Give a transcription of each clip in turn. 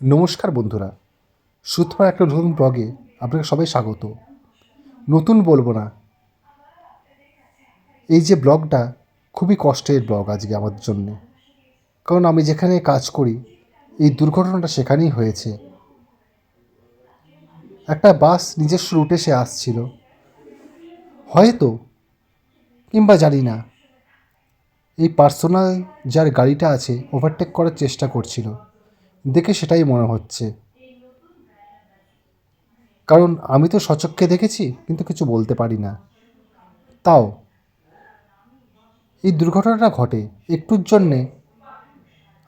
নমস্কার বন্ধুরা, সুতপা একটা নতুন ব্লগে আপনাকে সবাই স্বাগত। নতুন বলবো না, এই যে ব্লগটা খুবই কষ্টের ব্লগ আজকে আমার জন্যে, কারণ আমি যেখানে কাজ করি এই দুর্ঘটনাটা সেখানেই হয়েছে। একটা বাস নিজস্ব রুটে সে আসছিল, হয়তো কিংবা জানি না, এই পার্সোনাল যার গাড়িটা আছে ওভারটেক করার চেষ্টা করছিল, দেখে সেটাই মনে হচ্ছে। কারণ আমি তো সচক্ষে দেখেছি কিন্তু কিছু বলতে পারি না। তাও এই দুর্ঘটনাটা ঘটে একটুর জন্যে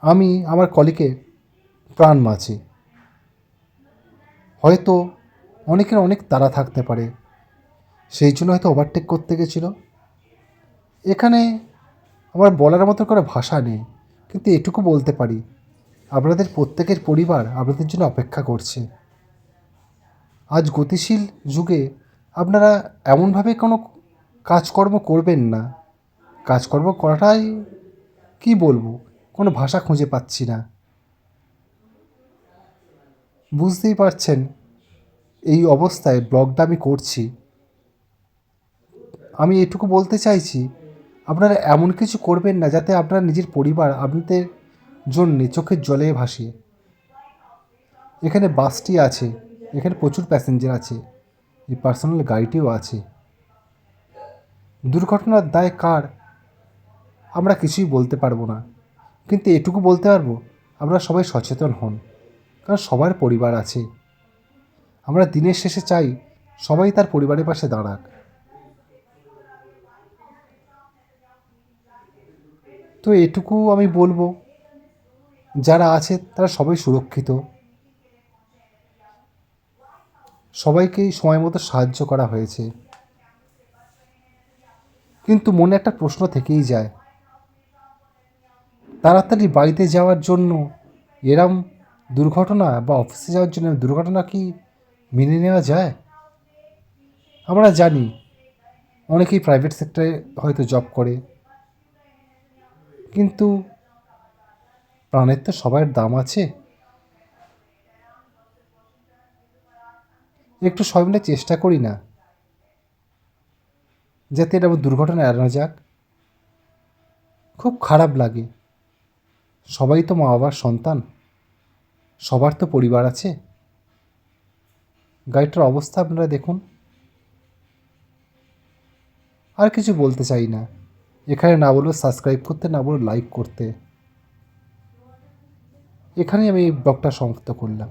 আমি আমার কলিগের প্রাণ বাঁচি। হয়তো অনেকের অনেক তাড়া থাকতে পারে, সেই জন্য হয়তো ওভারটেক করতে গেছিলো। এখানে আমার বলার মতো করে ভাষা নেই, কিন্তু এটুকু বলতে পারি, আপনাদের প্রত্যেকের পরিবার আপনাদের জন্য অপেক্ষা করছে। আজ গতিশীল যুগে আপনারা এমনভাবে কোনো কাজকর্ম করবেন না, কাজকর্ম করাটাই কী বলবো, কোনো ভাষা খুঁজে পাচ্ছি না। বুঝতেই পারছেন এই অবস্থায় ব্লগটা আমি করছি। আমি এটুকু বলতে চাইছি, আপনারা এমন কিছু করবেন না যাতে আপনার নিজের পরিবার আপনাদের জন্যে চোখের জলে ভাসে। এখানে বাসটি আছে, এখানে প্রচুর প্যাসেঞ্জার আছে, এই পার্সোনাল গাড়িটিও আছে। দুর্ঘটনার দায় কার আমরা কিছুই বলতে পারবো না, কিন্তু এটুকু বলতে পারবো আপনারা সবাই সচেতন হন, কারণ সবার পরিবার আছে। আমরা দিনের শেষে চাই সবাই তার পরিবারের পাশে দাঁড়াক। তো এটুকু আমি বলবো, যারা আছে তারা সবাই সুরক্ষিত, সবাইকেই সময় মতো সাহায্য করা হয়েছে। কিন্তু মনে একটা প্রশ্ন থেকেই যায়, তাড়াতাড়ি বাড়িতে যাওয়ার জন্য এরম দুর্ঘটনা বা অফিসে যাওয়ার জন্য দুর্ঘটনা কি মেনে নেওয়া যায়? আমরা জানি অনেকেই প্রাইভেট সেক্টরে হয়তো জব করে, কিন্তু প্রাণের তো সবার দাম আছে। একটু সবাই মিলে চেষ্টা করি না যাতে এরকম দুর্ঘটনা এড়ানো যাক। খুব খারাপ লাগে, সবাই তো মা বাবার সন্তান, সবার তো পরিবার আছে। গাড়িটার অবস্থা আপনারা দেখুন। আর কিছু বলতে চাই না, এখানে না বলবো সাবস্ক্রাইব করতে, না বলবো লাইক করতে। এখানেই আমি এই ব্লগটা সমাপ্ত করলাম।